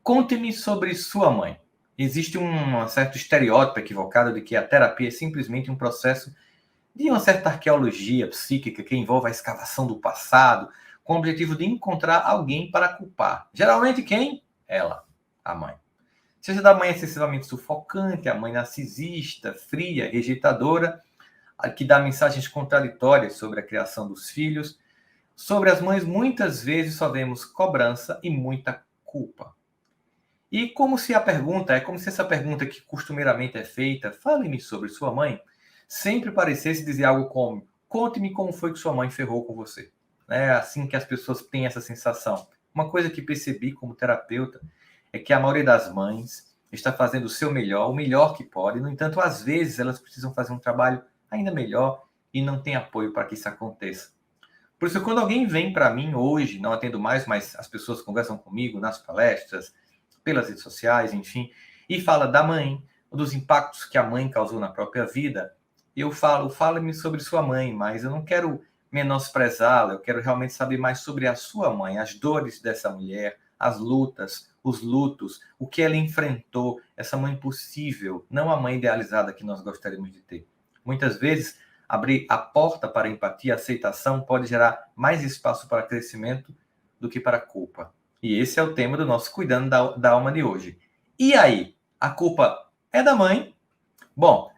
Conte-me sobre sua mãe. Existe um certo estereótipo equivocado de que a terapia é simplesmente um processo de uma certa arqueologia psíquica que envolve a escavação do passado, com o objetivo de encontrar alguém para culpar. Geralmente quem? Ela, a mãe. Seja da mãe excessivamente sufocante, a mãe narcisista, fria, rejeitadora, a que dá mensagens contraditórias sobre a criação dos filhos. Sobre as mães, muitas vezes só vemos cobrança e muita culpa. E como se essa pergunta que costumeiramente é feita, fale-me sobre sua mãe, sempre parecesse dizer algo como, conte-me como foi que sua mãe ferrou com você. É assim que as pessoas têm essa sensação. Uma coisa que percebi como terapeuta é que a maioria das mães está fazendo o seu melhor, o melhor que pode. No entanto, às vezes elas precisam fazer um trabalho ainda melhor e não tem apoio para que isso aconteça. Por isso, quando alguém vem para mim hoje, não atendo mais, mas as pessoas conversam comigo nas palestras, pelas redes sociais, enfim, e fala da mãe, dos impactos que a mãe causou na própria vida, eu falo, fala-me sobre sua mãe, mas eu não quero menosprezá-la, eu quero realmente saber mais sobre a sua mãe, as dores dessa mulher, as lutas, os lutos, o que ela enfrentou, essa mãe possível, não a mãe idealizada que nós gostaríamos de ter. Muitas vezes, abrir a porta para a empatia, a aceitação, pode gerar mais espaço para crescimento do que para a culpa. E esse é o tema do nosso Cuidando da Alma de hoje. E aí, a culpa é da mãe? Bom,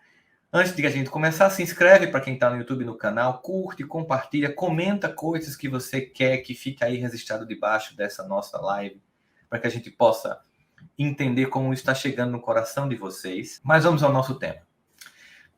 antes de a gente começar, se inscreve para quem está no YouTube no canal, curte, compartilha, comenta coisas que você quer que fique aí registrado debaixo dessa nossa live, para que a gente possa entender como está chegando no coração de vocês. Mas vamos ao nosso tema.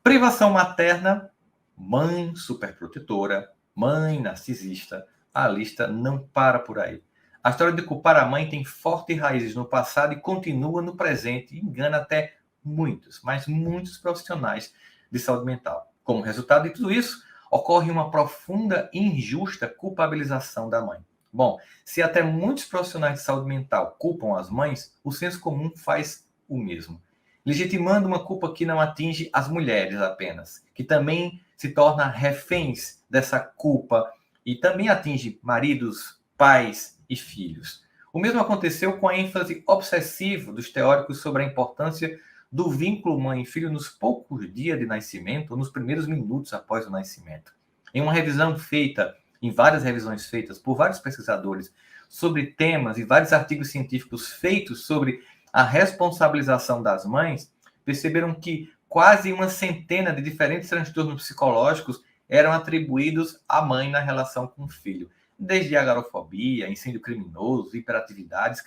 Privação materna, mãe superprotetora, mãe narcisista, a lista não para por aí. A história de culpar a mãe tem fortes raízes no passado e continua no presente e engana até muitos, mas muitos profissionais de saúde mental. Como resultado de tudo isso, ocorre uma profunda e injusta culpabilização da mãe. Bom, se até muitos profissionais de saúde mental culpam as mães, o senso comum faz o mesmo, legitimando uma culpa que não atinge as mulheres apenas, que também se torna reféns dessa culpa e também atinge maridos, pais e filhos. O mesmo aconteceu com a ênfase obsessiva dos teóricos sobre a importância do vínculo mãe-filho nos poucos dias de nascimento, ou nos primeiros minutos após o nascimento. Em uma revisão feita, em várias revisões feitas por vários pesquisadores sobre temas e vários artigos científicos feitos sobre a responsabilização das mães, perceberam que quase uma centena de diferentes transtornos psicológicos eram atribuídos à mãe na relação com o filho. Desde agorafobia, incêndio criminoso, hiperatividade,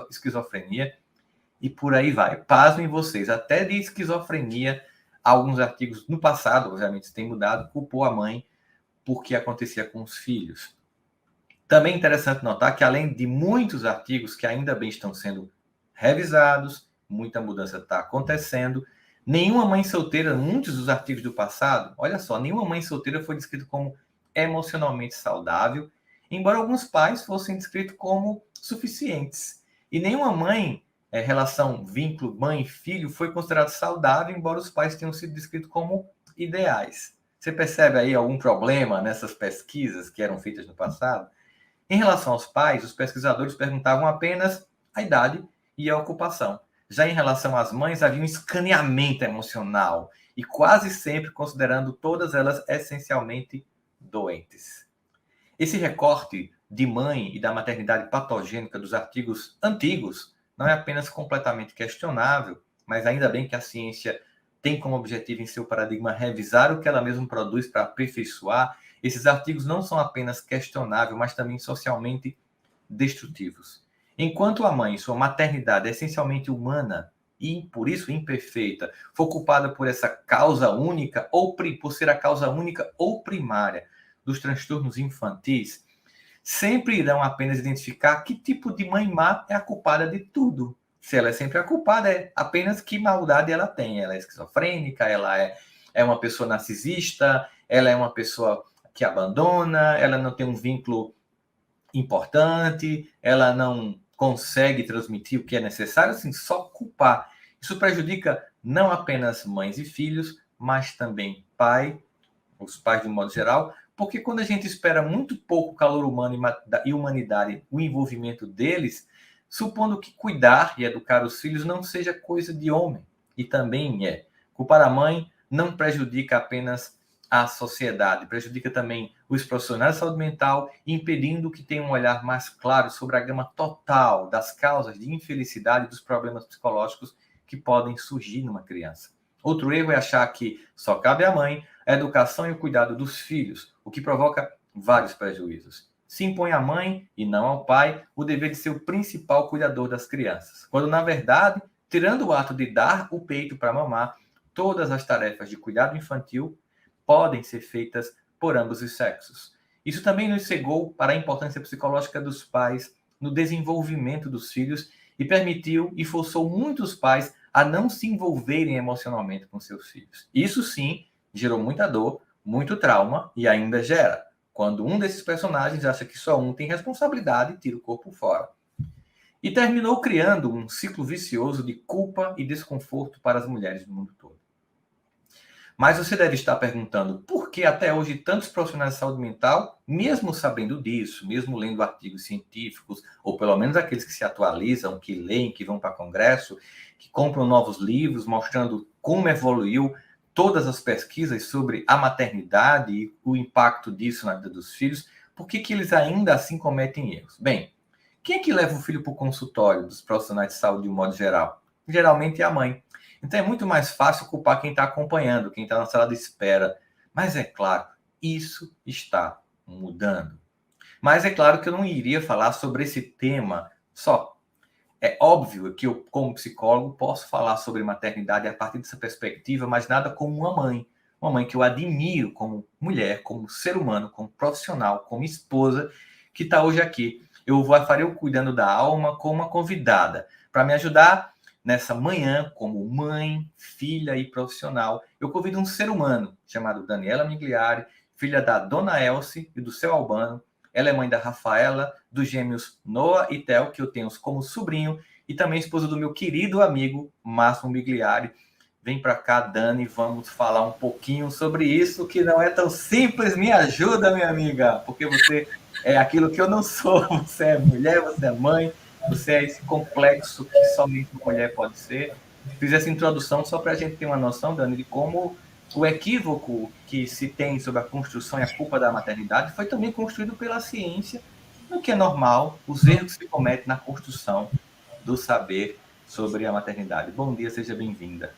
esquizofrenia e por aí vai. Pasmem vocês, até de esquizofrenia, alguns artigos no passado, obviamente, têm mudado, culpou a mãe por que acontecia com os filhos. Também é interessante notar que, além de muitos artigos que ainda bem estão sendo revisados, muita mudança está acontecendo, nenhuma mãe solteira, muitos dos artigos do passado, olha só, nenhuma mãe solteira foi descrita como emocionalmente saudável, embora alguns pais fossem descritos como suficientes. E nenhuma mãe, relação, vínculo, mãe e filho, foi considerada saudável, embora os pais tenham sido descritos como ideais. Você percebe aí algum problema nessas pesquisas que eram feitas no passado? Em relação aos pais, os pesquisadores perguntavam apenas a idade e a ocupação. Já em relação às mães, havia um escaneamento emocional e quase sempre considerando todas elas essencialmente doentes. Esse recorte de mãe e da maternidade patogênica dos artigos antigos não é apenas completamente questionável, mas ainda bem que a ciência tem como objetivo em seu paradigma revisar o que ela mesma produz para aperfeiçoar. Esses artigos não são apenas questionáveis, mas também socialmente destrutivos. Enquanto a mãe, sua maternidade é essencialmente humana e, por isso, imperfeita, for culpada por essa causa única, ou por ser a causa única ou primária dos transtornos infantis, sempre irão apenas identificar que tipo de mãe má é a culpada de tudo. Se ela é sempre a culpada, é apenas que maldade ela tem. Ela é esquizofrênica, ela é uma pessoa narcisista, ela é uma pessoa que abandona, ela não tem um vínculo importante, ela não consegue transmitir o que é necessário, assim, só culpar. Isso prejudica não apenas mães e filhos, mas também os pais de um modo geral, porque quando a gente espera muito pouco calor humano e humanidade, o envolvimento deles, supondo que cuidar e educar os filhos não seja coisa de homem. E também culpar a mãe não prejudica apenas a sociedade, prejudica também os profissionais de saúde mental, impedindo que tenham um olhar mais claro sobre a gama total das causas de infelicidade e dos problemas psicológicos que podem surgir numa criança. Outro erro é achar que só cabe à mãe a educação e o cuidado dos filhos, o que provoca vários prejuízos. Se impõe à mãe, e não ao pai, o dever de ser o principal cuidador das crianças, quando, na verdade, tirando o ato de dar o peito para mamar, todas as tarefas de cuidado infantil podem ser feitas por ambos os sexos. Isso também nos cegou para a importância psicológica dos pais no desenvolvimento dos filhos e permitiu e forçou muitos pais a não se envolverem emocionalmente com seus filhos. Isso sim gerou muita dor, muito trauma e ainda gera, quando um desses personagens acha que só um tem responsabilidade e tira o corpo fora. E terminou criando um ciclo vicioso de culpa e desconforto para as mulheres do mundo todo. Mas você deve estar perguntando por que até hoje tantos profissionais de saúde mental, mesmo sabendo disso, mesmo lendo artigos científicos, ou pelo menos aqueles que se atualizam, que leem, que vão para congresso, que compram novos livros mostrando como evoluiu todas as pesquisas sobre a maternidade e o impacto disso na vida dos filhos, por que eles ainda assim cometem erros? Bem, quem é que leva o filho para o consultório dos profissionais de saúde de um modo geral? Geralmente é a mãe. Então é muito mais fácil culpar quem está acompanhando, quem está na sala de espera. Mas é claro, isso está mudando. Mas é claro que eu não iria falar sobre esse tema só. É óbvio que eu, como psicólogo, posso falar sobre maternidade a partir dessa perspectiva, mas nada como uma mãe. Uma mãe que eu admiro como mulher, como ser humano, como profissional, como esposa, que está hoje aqui. Eu farei o Cuidando da Alma com uma convidada para me ajudar nessa manhã, como mãe, filha e profissional. Eu convido um ser humano chamado Daniela Migliari, filha da Dona Elce e do seu Albano. Ela é mãe da Rafaela, dos gêmeos Noah e Theo, que eu tenho como sobrinho, e também esposa do meu querido amigo Márcio Migliari. Vem para cá, Dani, vamos falar um pouquinho sobre isso, que não é tão simples. Me ajuda, minha amiga, porque você é aquilo que eu não sou. Você é mulher, você é mãe, você é esse complexo que somente uma mulher pode ser. Fiz essa introdução só para a gente ter uma noção, Dani, de como o equívoco que se tem sobre a construção e a culpa da maternidade foi também construído pela ciência, no que é normal, os erros que se cometem na construção do saber sobre a maternidade. Bom dia, seja bem-vinda.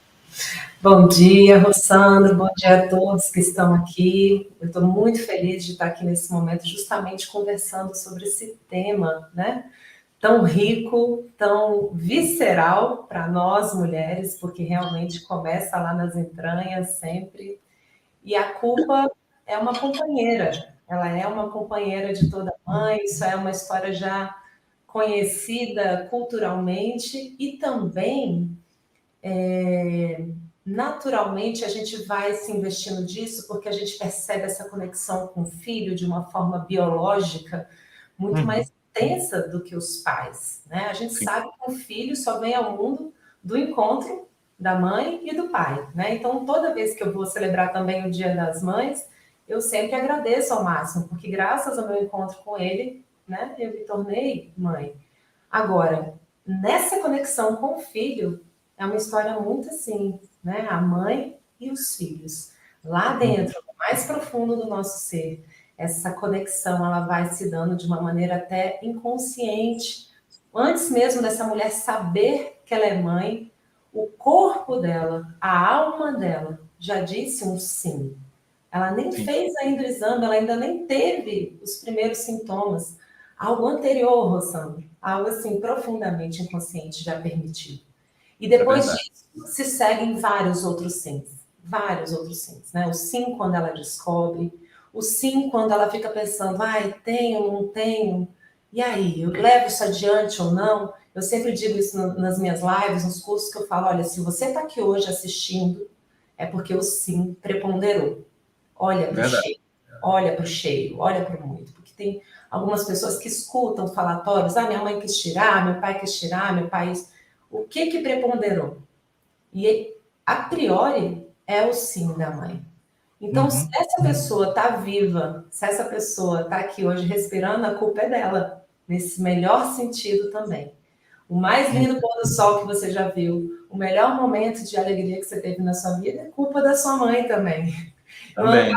Bom dia, Rossandro, bom dia a todos que estão aqui. Eu estou muito feliz de estar aqui nesse momento, justamente conversando sobre esse tema, né? Tão rico, tão visceral para nós mulheres, porque realmente começa lá nas entranhas sempre. E a culpa é uma companheira, ela é uma companheira de toda mãe, isso é uma história já conhecida culturalmente e também naturalmente a gente vai se investindo disso porque a gente percebe essa conexão com o filho de uma forma biológica muito mais intensa do que os pais, né? A gente sabe que o filho só vem ao mundo do encontro da mãe e do pai, né? Então, toda vez que eu vou celebrar também o Dia das Mães, eu sempre agradeço ao máximo, porque graças ao meu encontro com ele, né, eu me tornei mãe. Agora, nessa conexão com o filho, é uma história muito assim, né? A mãe e os filhos. Lá dentro, no mais profundo do nosso ser, essa conexão ela vai se dando de uma maneira até inconsciente. Antes mesmo dessa mulher saber que ela é mãe, o corpo dela, a alma dela, já disse um sim. Ela nem fez ainda o exame, ela ainda nem teve os primeiros sintomas. Algo anterior, Rossandro, algo assim profundamente inconsciente já permitiu. E depois disso, se seguem vários outros sims, né? O sim quando ela descobre, o sim quando ela fica pensando, ai, tenho, não tenho, e aí, eu levo isso adiante ou não? Eu sempre digo isso nas minhas lives, nos cursos que eu falo, olha, se você está aqui hoje assistindo, é porque o sim preponderou. Olha para o cheio, olha para o cheio, olha para o muito, porque tem algumas pessoas que escutam falatórios, ah, minha mãe quis tirar, meu pai quis tirar, meu pai... O que preponderou? E, a priori, é o sim da mãe. Então, se essa pessoa está viva, se essa pessoa está aqui hoje respirando, a culpa é dela, nesse melhor sentido também. O mais lindo pôr do sol que você já viu, o melhor momento de alegria que você teve na sua vida é culpa da sua mãe também. Também.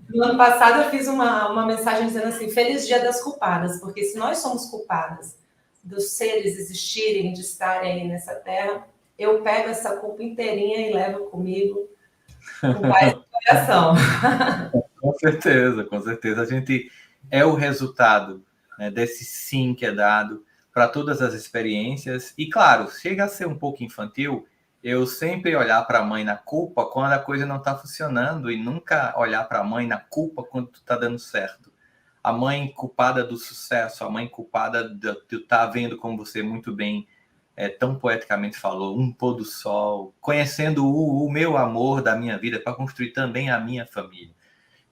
No ano passado eu fiz uma mensagem dizendo assim, Feliz Dia das Culpadas, porque se nós somos culpadas dos seres existirem, de estarem aí nessa terra, eu pego essa culpa inteirinha e levo comigo com paz no coração. Com certeza, com certeza. A gente é o resultado, né, desse sim que é dado para todas as experiências. E, claro, chega a ser um pouco infantil eu sempre olhar para a mãe na culpa quando a coisa não está funcionando e nunca olhar para a mãe na culpa quando está dando certo. A mãe culpada do sucesso, a mãe culpada de estar vendo, como você muito bem tão poeticamente falou, um pôr do sol, conhecendo o meu amor da minha vida para construir também a minha família.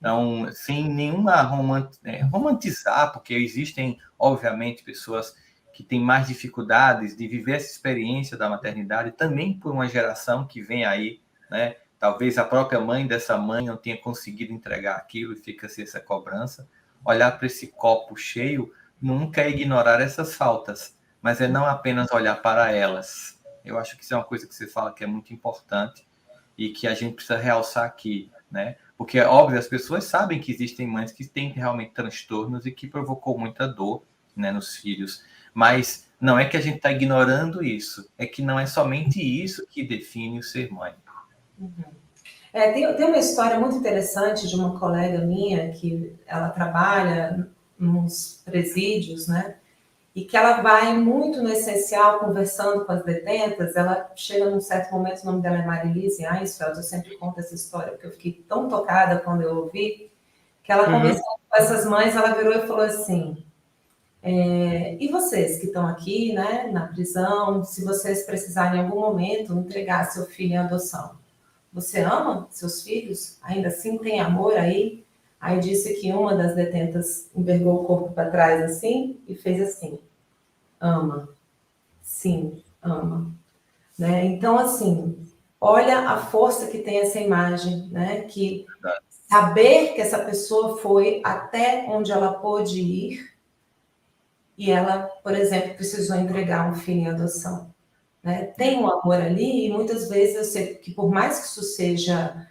Então, sem nenhuma romantizar, porque existem, obviamente, pessoas que têm mais dificuldades de viver essa experiência da maternidade, também por uma geração que vem aí, né? Talvez a própria mãe dessa mãe não tenha conseguido entregar aquilo e fica-se essa cobrança. Olhar para esse copo cheio nunca é ignorar essas faltas, mas é não apenas olhar para elas. Eu acho que isso é uma coisa que você fala que é muito importante e que a gente precisa realçar aqui, né? Porque, é óbvio, as pessoas sabem que existem mães que têm realmente transtornos e que provocou muita dor, né, nos filhos. Mas não é que a gente está ignorando isso, é que não é somente isso que define o ser mãe. Tem uma história muito interessante de uma colega minha que ela trabalha nos presídios, né? E que ela vai muito no essencial conversando com as detentas. Ela chega num certo momento, o nome dela é Marilise Einsfeld, eu sempre conto essa história porque eu fiquei tão tocada quando eu ouvi, que ela conversando com essas mães, ela virou e falou assim, e vocês que estão aqui, né, na prisão, se vocês precisarem em algum momento entregar seu filho em adoção, você ama seus filhos? Ainda assim tem amor aí? Aí disse que uma das detentas envergou o corpo para trás assim e fez assim, ama, sim, ama. Né? Então, assim, olha a força que tem essa imagem, né? Que saber que essa pessoa foi até onde ela pôde ir e ela, por exemplo, precisou entregar um filho em adoção. Né? Tem um amor ali e muitas vezes eu sei que por mais que isso seja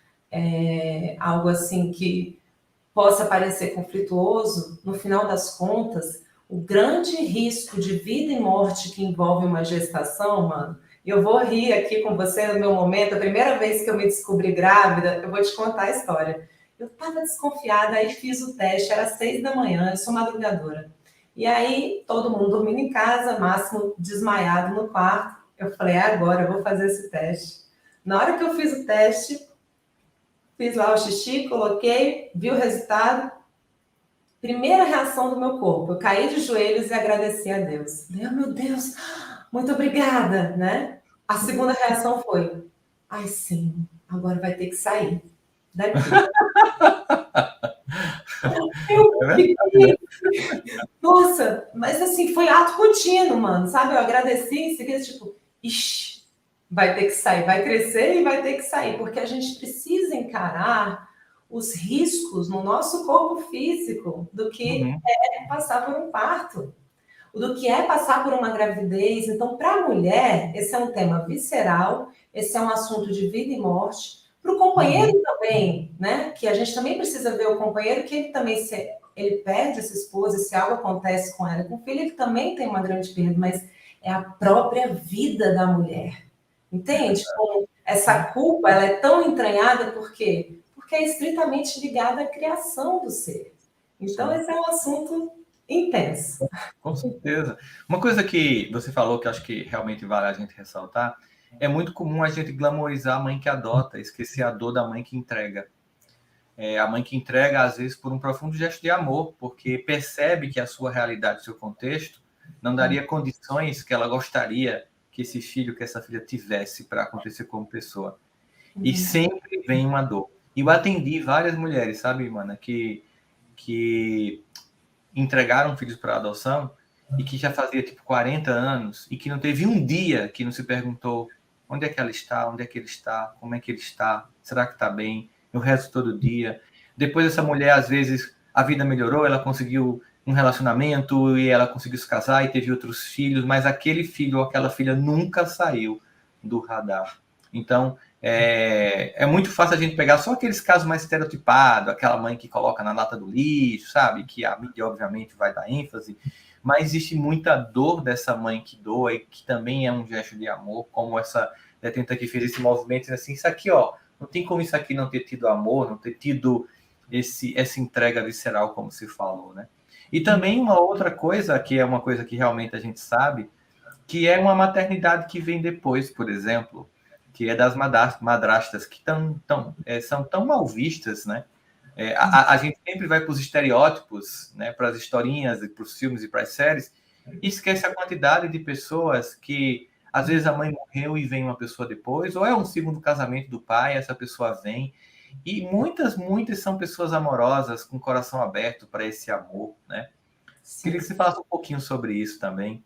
algo assim que possa parecer conflituoso, no final das contas, o grande risco de vida e morte que envolve uma gestação, mano, eu vou rir aqui com você no meu momento, a primeira vez que eu me descobri grávida, eu vou te contar a história. Eu estava desconfiada, aí fiz o teste, era 6 da manhã, eu sou madrugadora. E aí, todo mundo dormindo em casa, Máximo desmaiado no quarto. Eu falei, agora eu vou fazer esse teste. Na hora que eu fiz o teste, fiz lá o xixi, coloquei, vi o resultado. Primeira reação do meu corpo, eu caí de joelhos e agradeci a Deus. Meu Deus, muito obrigada, né? A segunda reação foi, ai sim, agora vai ter que sair daqui. Eu fiquei, nossa, mas assim, foi ato contínuo, mano, sabe? Eu agradeci em seguida, tipo, ixi, vai ter que sair, vai crescer e vai ter que sair, porque a gente precisa encarar os riscos no nosso corpo físico do que é passar por um parto, do que é passar por uma gravidez. Então, para a mulher, esse é um tema visceral, esse é um assunto de vida e morte. Para o companheiro também, né? Que a gente também precisa ver o companheiro, que ele também ele perde essa esposa, se algo acontece com ela, com o filho, ele também tem uma grande perda, mas é a própria vida da mulher. Entende? Como essa culpa ela é tão entranhada por quê? Porque é estritamente ligada à criação do ser. Então, esse é um assunto intenso. Com certeza. Uma coisa que você falou que acho que realmente vale a gente ressaltar, é muito comum a gente glamorizar a mãe que adota, esquecer a dor da mãe que entrega. A mãe que entrega, às vezes, por um profundo gesto de amor, porque percebe que a sua realidade, o seu contexto, não daria condições que ela gostaria que esse filho, que essa filha tivesse para acontecer como pessoa. E sempre vem uma dor. E eu atendi várias mulheres, sabe, mana, que entregaram filhos para adoção e que já fazia tipo 40 anos e que não teve um dia que não se perguntou onde é que ela está, onde é que ele está, como é que ele está, será que está bem, eu rezo todo dia. Depois essa mulher, às vezes, a vida melhorou, ela conseguiu um relacionamento e ela conseguiu se casar e teve outros filhos, mas aquele filho ou aquela filha nunca saiu do radar. Então, é muito fácil a gente pegar só aqueles casos mais estereotipados, aquela mãe que coloca na lata do lixo, sabe? Que a mídia, obviamente, vai dar ênfase, mas existe muita dor dessa mãe que doa e que também é um gesto de amor, como essa detenta que fez esse movimento, assim, isso aqui, ó, não tem como isso aqui não ter tido amor, não ter tido essa entrega visceral, como se falou, né? E também uma outra coisa, que é uma coisa que realmente a gente sabe, que é uma maternidade que vem depois, por exemplo, que é das madrastas, que são tão mal vistas, né? A gente sempre vai para os estereótipos, né? Para as historinhas, para os filmes e para as séries, e esquece a quantidade de pessoas que, às vezes, a mãe morreu e vem uma pessoa depois, ou é um segundo casamento do pai, essa pessoa vem, e muitas são pessoas amorosas, com o coração aberto para esse amor, né? Sim. Queria que você falasse um pouquinho sobre isso também.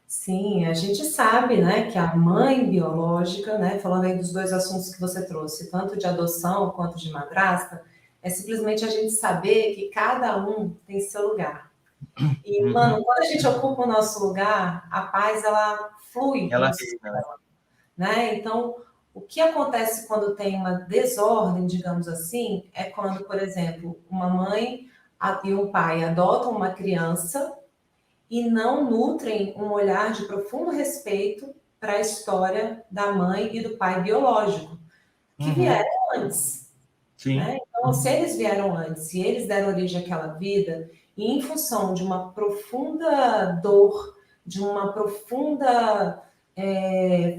Sim, a gente sabe, né, que a mãe biológica, né, falando aí dos dois assuntos que você trouxe, tanto de adoção quanto de madrasta, é simplesmente a gente saber que cada um tem seu lugar. E, mano, quando a gente ocupa o nosso lugar, a paz, ela flui Ela como se fosse, né? Então, o que acontece quando tem uma desordem, digamos assim, é quando, por exemplo, uma mãe e um pai adotam uma criança e não nutrem um olhar de profundo respeito para a história da mãe e do pai biológico, que vieram antes. Sim. Né? Então, se eles vieram antes, se eles deram origem àquela vida, e em função de uma profunda dor, de uma profunda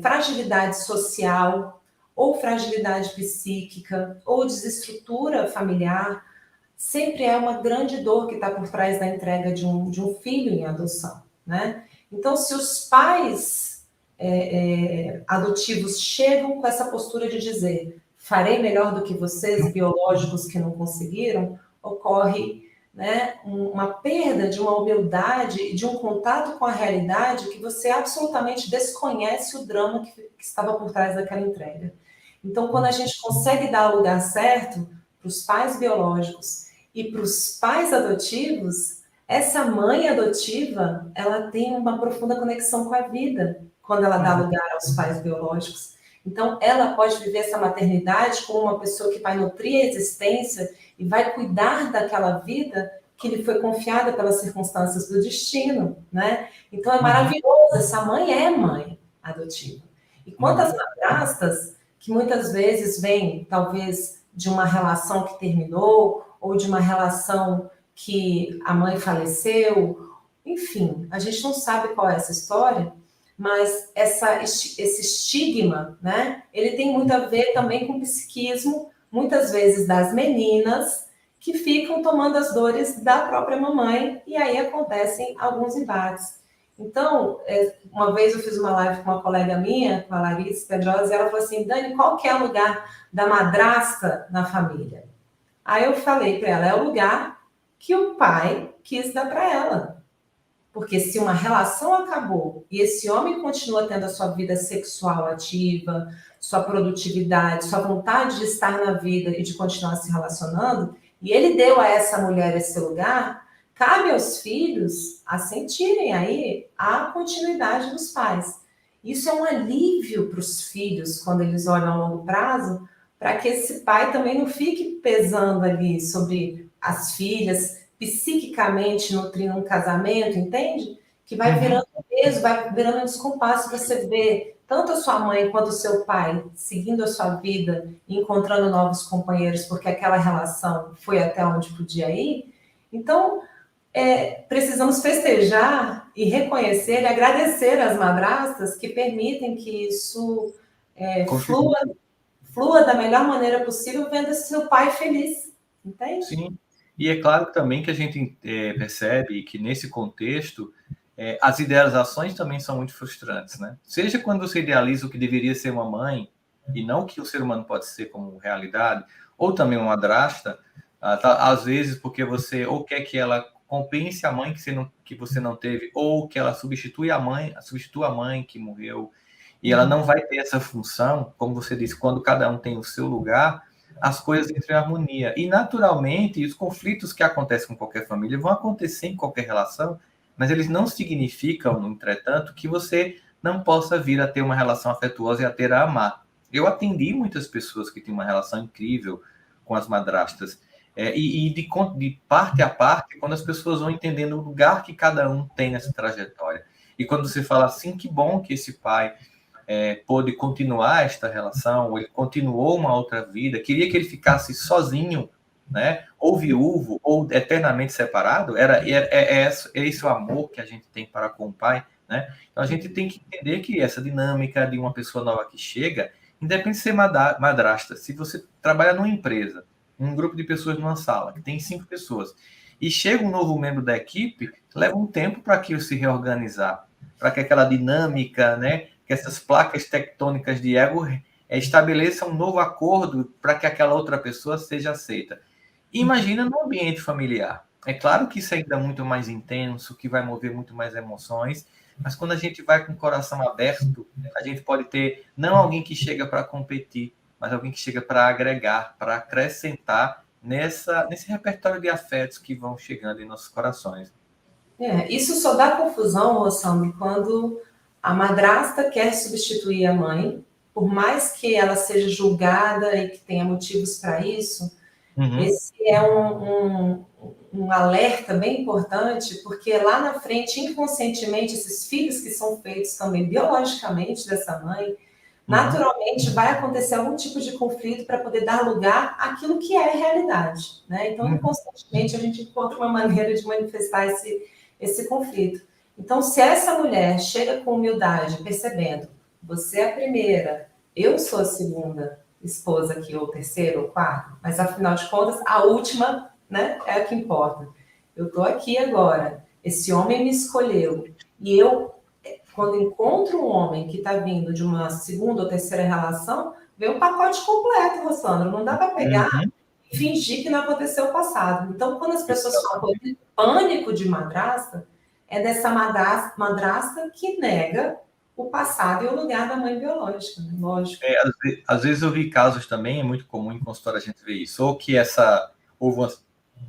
fragilidade social, ou fragilidade psíquica, ou desestrutura familiar, sempre é uma grande dor que está por trás da entrega de um filho em adoção, né? Então, se os pais adotivos chegam com essa postura de dizer farei melhor do que vocês, biológicos que não conseguiram, ocorre, né, uma perda de uma humildade e de um contato com a realidade que você absolutamente desconhece o drama que estava por trás daquela entrega. Então, quando a gente consegue dar o lugar certo para os pais biológicos e para os pais adotivos, essa mãe adotiva, ela tem uma profunda conexão com a vida quando ela dá lugar aos pais biológicos. Então, ela pode viver essa maternidade como uma pessoa que vai nutrir a existência e vai cuidar daquela vida que lhe foi confiada pelas circunstâncias do destino, né? Então, é maravilhoso. Essa mãe é mãe adotiva. E quantas madrastas que muitas vezes vêm, talvez, de uma relação que terminou ou de uma relação que a mãe faleceu, enfim, a gente não sabe qual é essa história, mas esse estigma, né, ele tem muito a ver também com o psiquismo, muitas vezes das meninas, que ficam tomando as dores da própria mamãe, e aí acontecem alguns embates. Então, uma vez eu fiz uma live com uma colega minha, com a Larissa Pedrosa, e ela falou assim, Dani, qual que é o lugar da madrasta na família? Aí eu falei para ela, é o lugar que o pai quis dar para ela. Porque se uma relação acabou e esse homem continua tendo a sua vida sexual ativa, sua produtividade, sua vontade de estar na vida e de continuar se relacionando, e ele deu a essa mulher esse lugar, cabe aos filhos assentirem aí a continuidade dos pais. Isso é um alívio para os filhos quando eles olham a longo prazo, para que esse pai também não fique pesando ali sobre as filhas, psiquicamente nutrindo um casamento, entende? Que vai virando peso, vai virando um descompasso. Você vê tanto a sua mãe quanto o seu pai seguindo a sua vida e encontrando novos companheiros, porque aquela relação foi até onde podia ir. Então, precisamos festejar e reconhecer e agradecer as madrastas que permitem que isso flua da melhor maneira possível, vendo seu pai feliz, entende? Sim. E é claro também que a gente percebe que nesse contexto as idealizações também são muito frustrantes, né? Seja quando você idealiza o que deveria ser uma mãe e não o que o ser humano pode ser como realidade, ou também uma madrasta, às vezes porque você ou quer que ela compense a mãe que você não teve, ou que ela substitua a mãe que morreu, e ela não vai ter essa função, como você disse, quando cada um tem o seu lugar, as coisas entram em harmonia. E, naturalmente, os conflitos que acontecem com qualquer família vão acontecer em qualquer relação, mas eles não significam, no entretanto, que você não possa vir a ter uma relação afetuosa e a ter a amar. Eu atendi muitas pessoas que têm uma relação incrível com as madrastas, de parte a parte, quando as pessoas vão entendendo o lugar que cada um tem nessa trajetória. E quando você fala assim, que bom que esse pai pôde continuar esta relação, ou ele continuou uma outra vida, queria que ele ficasse sozinho, né? Ou viúvo, ou eternamente separado, é esse o amor que a gente tem para com o pai, né? Então a gente tem que entender que essa dinâmica de uma pessoa nova que chega, independente de ser madrasta, se você trabalha numa empresa, um grupo de pessoas numa sala, que tem 5 pessoas, e chega um novo membro da equipe, leva um tempo para aquilo se reorganizar, para que aquela dinâmica, né, que essas placas tectônicas de ego estabeleçam um novo acordo para que aquela outra pessoa seja aceita. Imagina no ambiente familiar. É claro que isso ainda é muito mais intenso, que vai mover muito mais emoções, mas quando a gente vai com o coração aberto, a gente pode ter não alguém que chega para competir, mas alguém que chega para agregar, para acrescentar nesse repertório de afetos que vão chegando em nossos corações. Isso só dá confusão, Rossandro, quando a madrasta quer substituir a mãe, por mais que ela seja julgada e que tenha motivos para isso. Esse é um alerta bem importante, porque lá na frente, inconscientemente, esses filhos que são feitos também biologicamente dessa mãe, naturalmente vai acontecer algum tipo de conflito para poder dar lugar àquilo que é realidade, né? Então, inconscientemente, a gente encontra uma maneira de manifestar esse conflito. Então, se essa mulher chega com humildade, percebendo, você é a primeira, eu sou a segunda esposa aqui, ou terceira, ou quarta, mas afinal de contas, a última, né, é a que importa. Eu estou aqui agora, esse homem me escolheu, e eu, quando encontro um homem que está vindo de uma segunda ou terceira relação, vem um pacote completo, Rossandro, não dá para pegar e fingir que não aconteceu o passado. Então, quando as pessoas falam de pânico de madrasta, é dessa madrasta que nega o passado e o lugar da mãe biológica, né? Lógico. Às vezes eu vi casos também, é muito comum em consultório a gente ver isso, ou que houve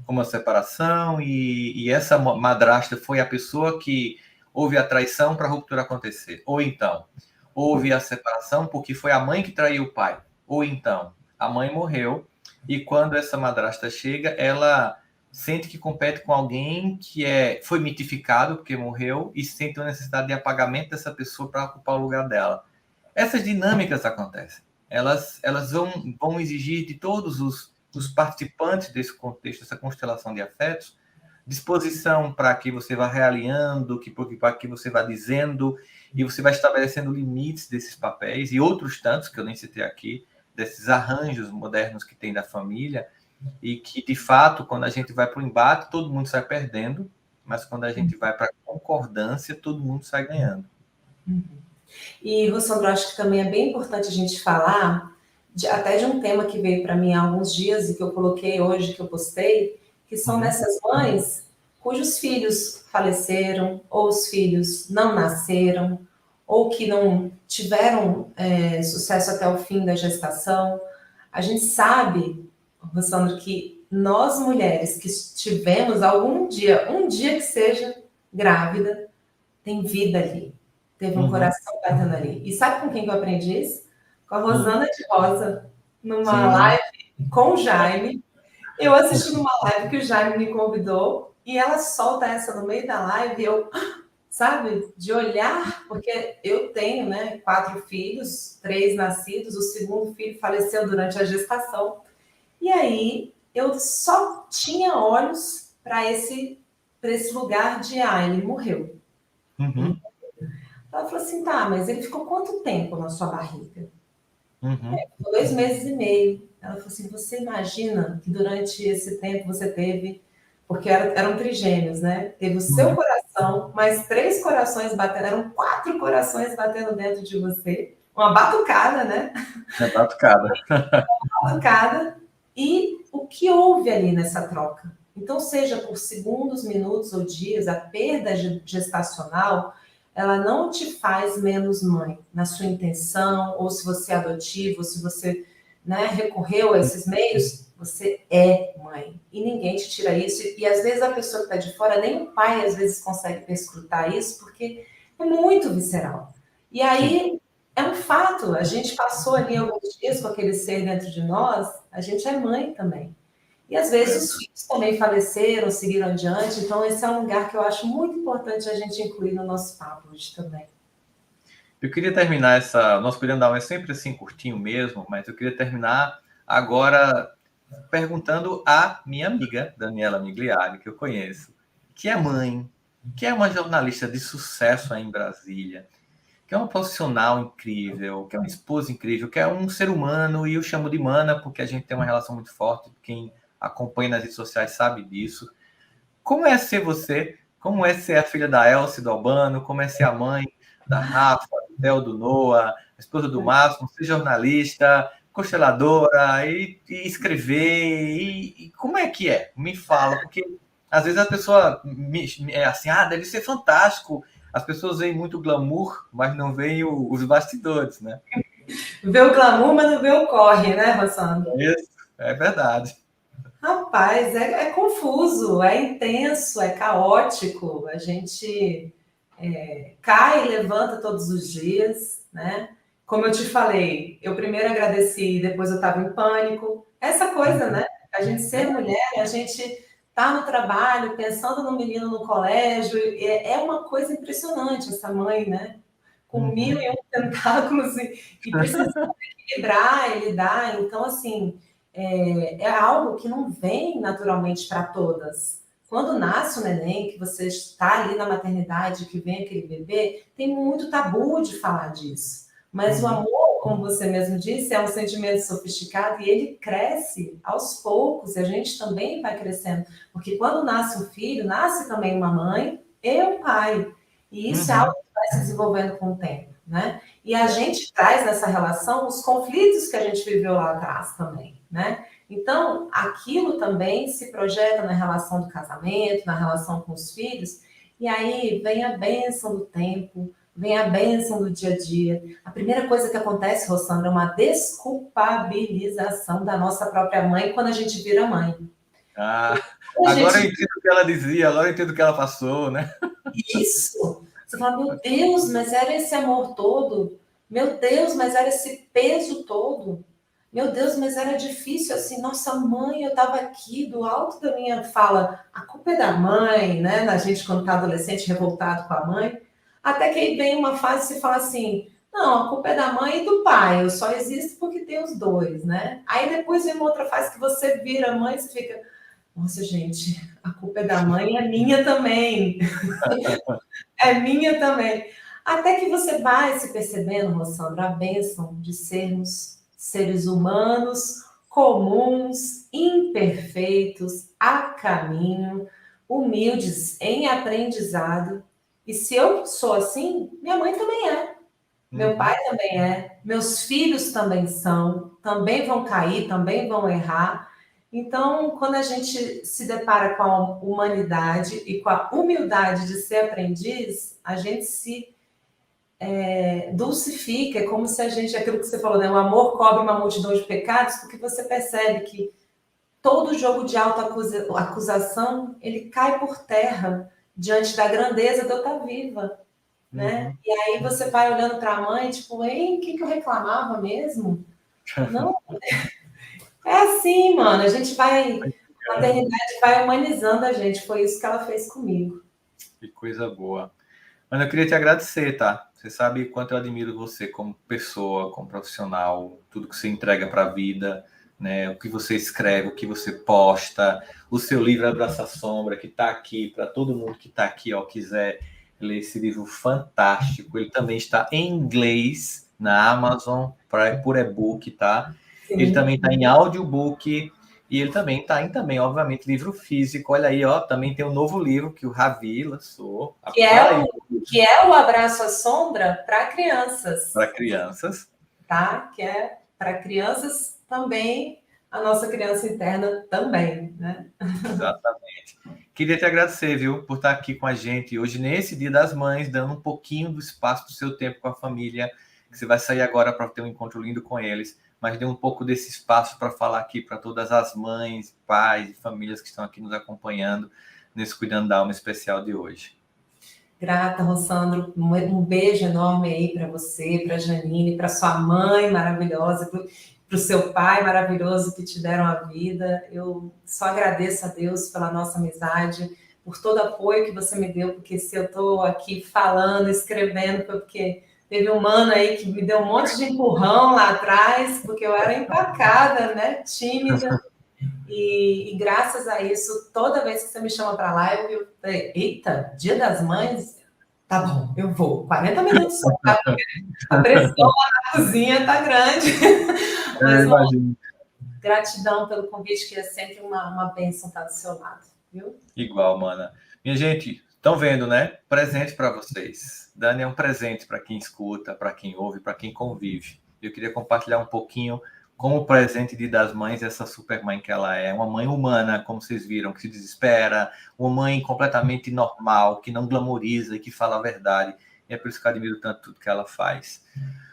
uma separação e essa madrasta foi a pessoa que houve a traição para a ruptura acontecer, ou então houve a separação porque foi a mãe que traiu o pai, ou então a mãe morreu e quando essa madrasta chega, ela sente que compete com alguém que foi mitificado porque morreu e sente a necessidade de apagamento dessa pessoa para ocupar o lugar dela. Essas dinâmicas acontecem. Elas vão exigir de todos os participantes desse contexto, dessa constelação de afetos, disposição para que você vá realinhando, para que você vá dizendo, e você vai estabelecendo limites desses papéis e outros tantos, que eu nem citei aqui, desses arranjos modernos que tem da família, e que, de fato, quando a gente vai para o embate, todo mundo sai perdendo, mas quando a gente vai para a concordância, todo mundo sai ganhando. E, Rossandro, acho que também é bem importante a gente falar até de um tema que veio para mim há alguns dias e que eu coloquei hoje, que eu postei, que são dessas mães cujos filhos faleceram, ou os filhos não nasceram, ou que não tiveram sucesso até o fim da gestação. A gente sabe, Rossandro, que nós mulheres que tivemos um dia que seja grávida, tem vida ali. Teve um coração batendo ali. E sabe com quem que eu aprendi isso? Com a Rosana de Rosa, numa live com o Jaime. Eu assisti numa live que o Jaime me convidou e ela solta essa no meio da live e eu, sabe, de olhar, porque eu tenho, né, 4 filhos, 3 nascidos, o segundo filho faleceu durante a gestação. E aí eu só tinha olhos para esse lugar de, ele morreu. Ela falou assim, tá, mas ele ficou quanto tempo na sua barriga? Ficou 2 meses e meio. Ela falou assim, você imagina que durante esse tempo você teve, porque eram trigêmeos, né? Teve o seu coração, mais 3 corações batendo, eram 4 corações batendo dentro de você. Uma batucada, né? Uma batucada. Uma batucada. E o que houve ali nessa troca? Então, seja por segundos, minutos ou dias, a perda gestacional, ela não te faz menos mãe na sua intenção, ou se você é adotivo, ou se você né, recorreu a esses meios, você é mãe. E ninguém te tira isso. E às vezes a pessoa que está de fora, nem o pai às vezes consegue perscrutar isso, porque é muito visceral. E aí é um fato, a gente passou ali alguns dias com aquele ser dentro de nós, a gente é mãe também. E às vezes os filhos também faleceram, seguiram adiante, então esse é um lugar que eu acho muito importante a gente incluir no nosso papo hoje também. Eu queria terminar essa. Nós podemos dar um sempre assim curtinho mesmo, mas eu queria terminar agora perguntando à minha amiga, Daniela Migliari, que eu conheço, que é mãe, que é uma jornalista de sucesso aí em Brasília, que é uma profissional incrível, que é uma esposa incrível, que é um ser humano, e eu chamo de mana porque a gente tem uma relação muito forte, quem acompanha nas redes sociais sabe disso. Como é ser você? Como é ser a filha da Elce do Albano? Como é ser a mãe da Rafa, do Theo, do Noah, a esposa do Máximo, ser jornalista, consteladora, e escrever? E como é que é? Me fala, porque às vezes a pessoa é assim, deve ser fantástico. As pessoas veem muito glamour, mas não veem os bastidores, né? Vê o glamour, mas não vê o corre, né, Rossandro? Isso, é verdade. Rapaz, é confuso, é intenso, é caótico. A gente cai e levanta todos os dias, né? Como eu te falei, eu primeiro agradeci, depois eu estava em pânico. Essa coisa, né? A gente ser mulher, a gente tá no trabalho, pensando no menino no colégio, é uma coisa impressionante essa mãe, né? Com 1.001 tentáculos e precisando equilibrar e lidar. Então, assim, é algo que não vem naturalmente para todas. Quando nasce o neném, que você está ali na maternidade, que vem aquele bebê, tem muito tabu de falar disso. Mas o amor, como você mesmo disse, é um sentimento sofisticado e ele cresce aos poucos, e a gente também vai crescendo. Porque quando nasce um filho, nasce também uma mãe e um pai. E isso é algo que vai se desenvolvendo com o tempo, né? E a gente traz nessa relação os conflitos que a gente viveu lá atrás também, né? Então, aquilo também se projeta na relação do casamento, na relação com os filhos, e aí vem a bênção do tempo, vem a bênção do dia a dia. A primeira coisa que acontece, Rossandra, é uma desculpabilização da nossa própria mãe quando a gente vira mãe. Agora eu entendo o que ela dizia, agora eu entendo o que ela passou, né? Isso! Você fala, meu Deus, mas era esse amor todo? Meu Deus, mas era esse peso todo? Meu Deus, mas era difícil assim. Nossa, mãe, eu estava aqui do alto da minha fala. A culpa é da mãe, né? Na gente, quando está adolescente, revoltado com a mãe. Até que aí vem uma fase que você fala assim: não, a culpa é da mãe e do pai. Eu só existo porque tem os dois, né? Aí depois vem uma outra fase que você vira mãe e você fica: nossa, gente, a culpa é da mãe e é minha também. É minha também. Até que você vai se percebendo, Rossandra, a bênção de sermos seres humanos, comuns, imperfeitos, a caminho, humildes, em aprendizado. E se eu sou assim, minha mãe também é. Meu pai também é. Meus filhos também são. Também vão cair, também vão errar. Então, quando a gente se depara com a humanidade e com a humildade de ser aprendiz, a gente se dulcifica. É como se a gente, aquilo que você falou, né? O amor cobre uma multidão de pecados, porque você percebe que todo jogo de autoacusação, ele cai por terra diante da grandeza de eu estar viva, né? E aí você vai olhando para a mãe, tipo, hein, o que eu reclamava mesmo? Não, é assim, mano. A gente vai, a maternidade vai humanizando a gente. Foi isso que ela fez comigo. Que coisa boa. Mas eu queria te agradecer, tá? Você sabe quanto eu admiro você como pessoa, como profissional, tudo que você entrega para a vida, né? O que você escreve, o que você posta, o seu livro Abraça a Sombra, que está aqui para todo mundo que está aqui, ó, quiser ler esse livro fantástico. Ele também está em inglês na Amazon por e-book, tá? Sim. Ele também está em audiobook. E ele também está em, também, obviamente, livro físico. Olha aí, ó, também tem um novo livro que o Ravi lançou. Que é o Abraço à Sombra para crianças. Para crianças. Tá? Que é para crianças também, a nossa criança interna também, né? Exatamente. Queria te agradecer, viu, por estar aqui com a gente hoje, nesse Dia das Mães, dando um pouquinho do espaço do seu tempo com a família. que você vai sair agora para ter um encontro lindo com eles, mas dê um pouco desse espaço para falar aqui para todas as mães, pais e famílias que estão aqui nos acompanhando nesse Cuidando da Alma especial de hoje. Grata, Rossandro. Um beijo enorme aí para você, para a Janine, para sua mãe maravilhosa, para o seu pai maravilhoso que te deram a vida. Eu só agradeço a Deus pela nossa amizade, por todo o apoio que você me deu, porque se eu estou aqui falando, escrevendo, foi porque teve um mano aí que me deu um monte de empurrão lá atrás, porque eu era empacada, né, tímida. E graças a isso, toda vez que você me chama para lá, eu falei, eita, Dia das Mães? Tá bom, eu vou. 40 minutos só, tá? A pressão lá na cozinha tá grande. Mas, imagino. Gratidão pelo convite, que é sempre uma bênção estar do seu lado, viu? Igual, mana. Minha gente, estão vendo, né? Presente para vocês. Dani é um presente para quem escuta, para quem ouve, para quem convive. Eu queria compartilhar um pouquinho como presente de das mães, essa super mãe que ela é. Uma mãe humana, como vocês viram, que se desespera. Uma mãe completamente normal, que não glamoriza e que fala a verdade. E é por isso que eu admiro tanto tudo que ela faz.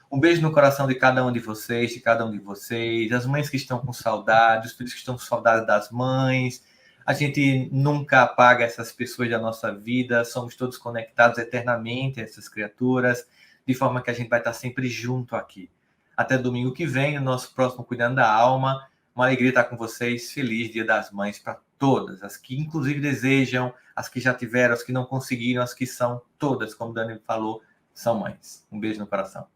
Um beijo no coração de cada um de vocês, de cada um de vocês. As mães que estão com saudade, os filhos que estão com saudade das mães. A gente nunca apaga essas pessoas da nossa vida. Somos todos conectados eternamente a essas criaturas, de forma que a gente vai estar sempre junto aqui. Até domingo que vem, o nosso próximo Cuidando da Alma. Uma alegria estar com vocês. Feliz Dia das Mães para todas. As que inclusive desejam, as que já tiveram, as que não conseguiram, as que são todas, como o Dani falou, são mães. Um beijo no coração.